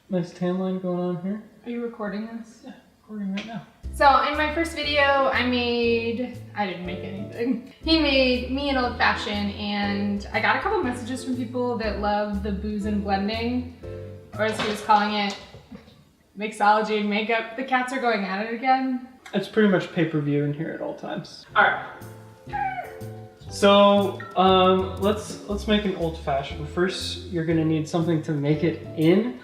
Nice tan line going on here. Are you recording this? Yeah, recording right now. So in my first video, I didn't make anything. He made me an old fashioned, and I got a couple messages from people that love the booze and blending, or as he was calling it, mixology and makeup. The cats are going at it again. It's pretty much pay-per-view in here at all times. All right. So let's make an old fashioned. First, you're gonna need something to make it in,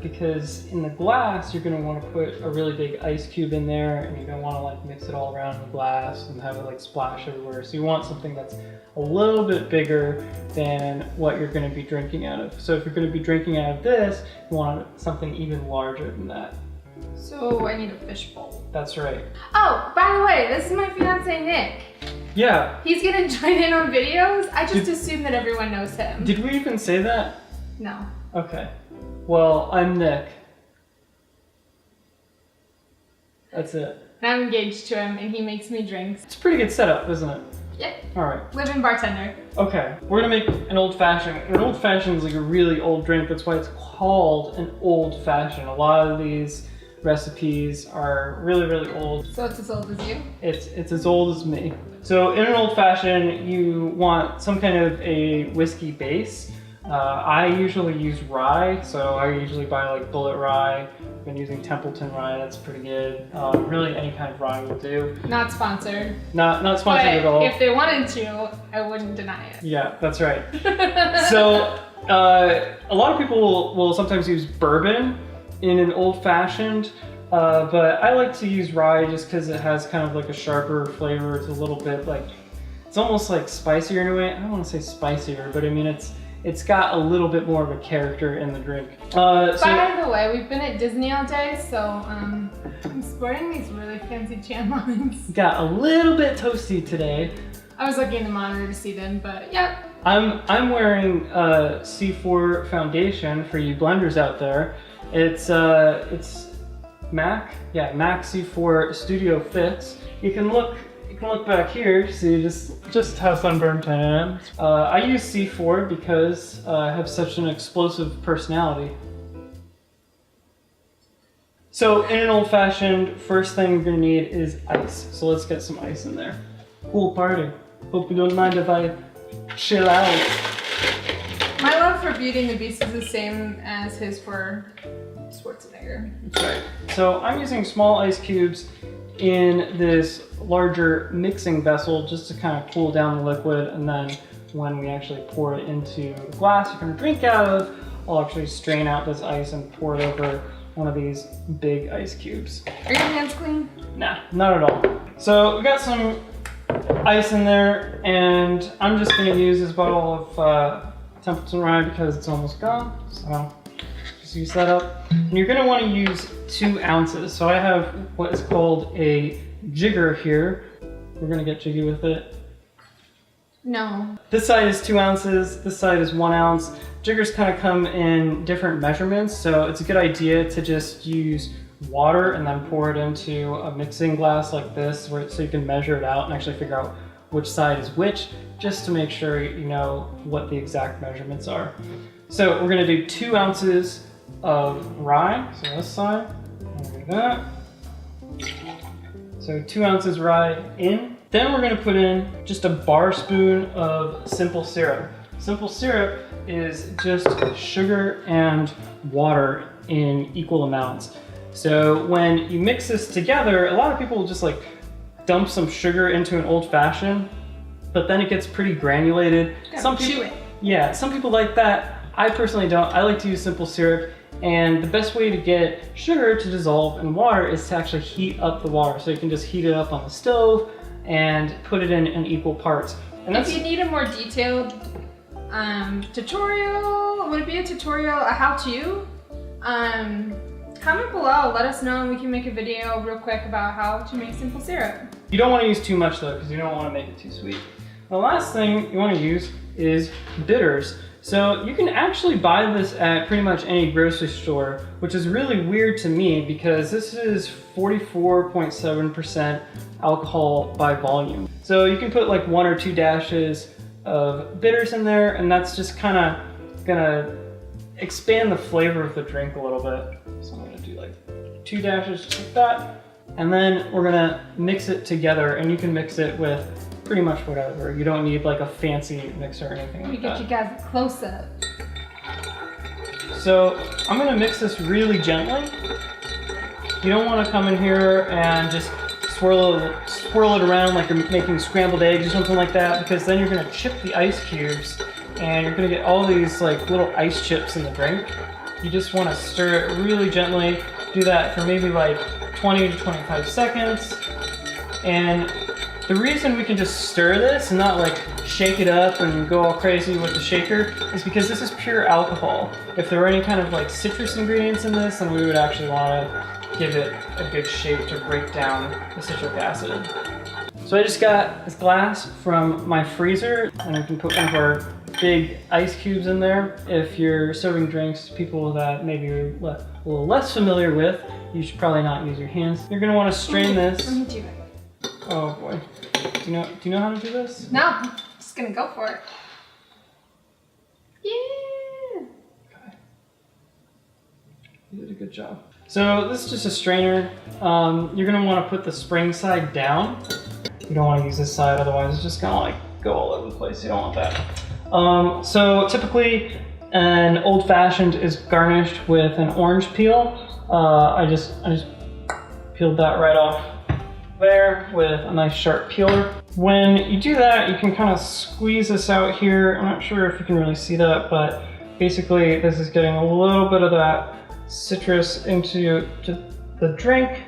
because in the glass you're gonna want to put a really big ice cube in there, and you're gonna want to like mix it all around in the glass and have it like splash everywhere. So you want something that's a little bit bigger than what you're gonna be drinking out of. So if you're gonna be drinking out of this, you want something even larger than that. So I need a fish bowl. That's right. Oh, by the way, this is my fiance Nick. Yeah. He's gonna join in on videos. I just assume that everyone knows him. Did we even say that? No. Okay. Well, I'm Nick. That's it. And I'm engaged to him, and he makes me drinks. It's a pretty good setup, isn't it? Yep. All right. Live-in bartender. Okay, we're gonna make an old fashioned. An old fashioned is like a really old drink. That's why it's called an old fashioned. A lot of these recipes are really, really old. So it's as old as you? It's as old as me. So in an old fashioned, you want some kind of a whiskey base. I usually use rye, so I usually buy like Bullet rye. I've been using Templeton rye, that's pretty good. Really any kind of rye will do. Not sponsored. Not sponsored at all. If they wanted to, I wouldn't deny it. Yeah, that's right. So a lot of people will sometimes use bourbon in an old fashioned, but I like to use rye just because it has kind of like a sharper flavor. It's a little bit like, it's almost like spicier in a way. I don't want to say spicier, but I mean it's got a little bit more of a character in the drink. By the way, we've been at Disney all day, so I'm sporting these really fancy tan lines. Got a little bit toasty today. I was looking at the monitor to see them, but yeah. I'm wearing C4 foundation for you blenders out there. It's MAC, yeah, MAC C4 Studio Fix. You can look back here, see just how sunburnt I am. I use C4 because I have such an explosive personality. So in an old fashioned, first thing you're gonna need is ice. So let's get some ice in there. Pool party. Hope you don't mind if I chill out. My love for Beauty and the Beast is the same as his for Schwarzenegger. That's right. So I'm using small ice cubes in this larger mixing vessel just to kind of cool down the liquid, and then when we actually pour it into the glass you're going to drink out of, I'll actually strain out this ice and pour it over one of these big ice cubes. Are your hands clean? Nah, not at all. So we got some ice in there, and I'm just going to use this bottle of Templeton rye because it's almost gone, so just use that up. And you're going to want to use 2 ounces. So I have what is called a jigger here. We're going to get jiggy with it. No. This side is 2 ounces, this side is 1 ounce. Jiggers kind of come in different measurements, so it's a good idea to just use water and then pour it into a mixing glass like this, so you can measure it out and actually figure out which side is which, just to make sure you know what the exact measurements are. So we're going to do 2 ounces of rye, so this side, like that. So 2 ounces rye in. Then we're going to put in just a bar spoon of simple syrup. Simple syrup is just sugar and water in equal amounts. So when you mix this together, a lot of people will just like dump some sugar into an old fashioned, but then it gets pretty granulated. Some people, yeah, some people like that. I personally don't. I like to use simple syrup. And the best way to get sugar to dissolve in water is to actually heat up the water. So you can just heat it up on the stove and put it in equal parts. And if you need a more detailed tutorial, would it be a tutorial, a how-to? Comment below, let us know, and we can make a video real quick about how to make simple syrup. You don't want to use too much though, because you don't want to make it too sweet. The last thing you want to use is bitters. So you can actually buy this at pretty much any grocery store, which is really weird to me because this is 44.7% alcohol by volume. So you can put like 1 or 2 dashes of bitters in there, and that's just kind of gonna expand the flavor of the drink a little bit. So I'm gonna do like 2 dashes just like that. And then we're gonna mix it together, and you can mix it with pretty much whatever. You don't need like a fancy mixer or anything Let me like get that. you guys a close up. So I'm gonna mix this really gently. You don't wanna come in here and just swirl it around like you're making scrambled eggs or something like that, because then you're gonna chip the ice cubes and you're gonna get all these like little ice chips in the drink. You just wanna stir it really gently. Do that for maybe like 20 to 25 seconds. And the reason we can just stir this and not like shake it up and go all crazy with the shaker is because this is pure alcohol. If there were any kind of like citrus ingredients in this, then we would actually wanna give it a good shake to break down the citric acid. So I just got this glass from my freezer, and I can put one of our big ice cubes in there. If you're serving drinks to people that maybe you're a little less familiar with, you should probably not use your hands. You're gonna wanna strain this. Let me do it. Oh boy. Do you know how to do this? No, I'm just gonna go for it. Yeah. Okay. You did a good job. So this is just a strainer. You're gonna wanna put the spring side down. You don't wanna use this side, otherwise it's just gonna like go all over the place. You don't want that. So typically an old fashioned is garnished with an orange peel. I just peeled that right off there with a nice sharp peeler. When you do that, you can kind of squeeze this out here. I'm not sure if you can really see that, but basically this is getting a little bit of that citrus into the drink.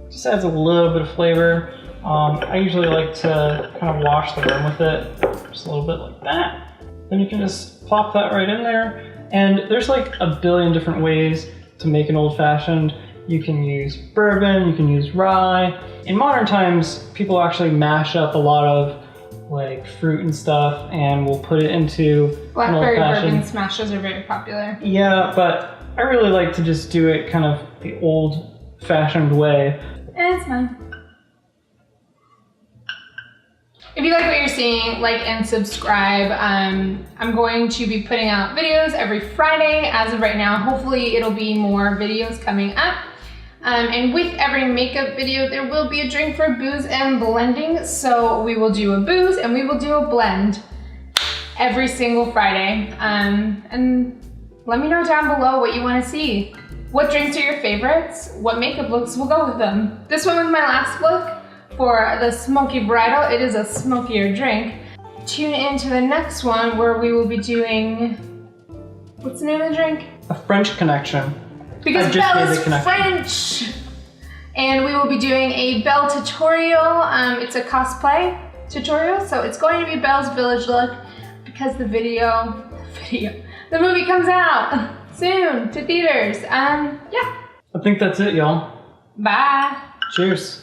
Just adds a little bit of flavor. I usually like to kind of wash the rim with it, just a little bit like that. Then you can just plop that right in there. And there's like a billion different ways to make an old fashioned. You can use bourbon, you can use rye. In modern times, people actually mash up a lot of like fruit and stuff and will put it into Blackberry an old fashioned. bourbon smashes are very popular. Yeah, but I really like to just do it kind of the old fashioned way. It's fine. If you like what you're seeing, like and subscribe. I'm going to be putting out videos every Friday. As of right now, hopefully it'll be more videos coming up. And with every makeup video, there will be a drink for booze and blending. So we will do a booze and we will do a blend every single Friday. And let me know down below what you want to see. What drinks are your favorites? What makeup looks will go with them? This one was my last look for the smoky bridal. It is a smokier drink. Tune in to the next one where we will be doing, what's the name of the drink? A French Connection. Because Belle is French! And we will be doing a Belle tutorial. It's a cosplay tutorial, so it's going to be Belle's Village look because the movie comes out soon to theaters. Yeah. I think that's it, y'all. Bye. Cheers.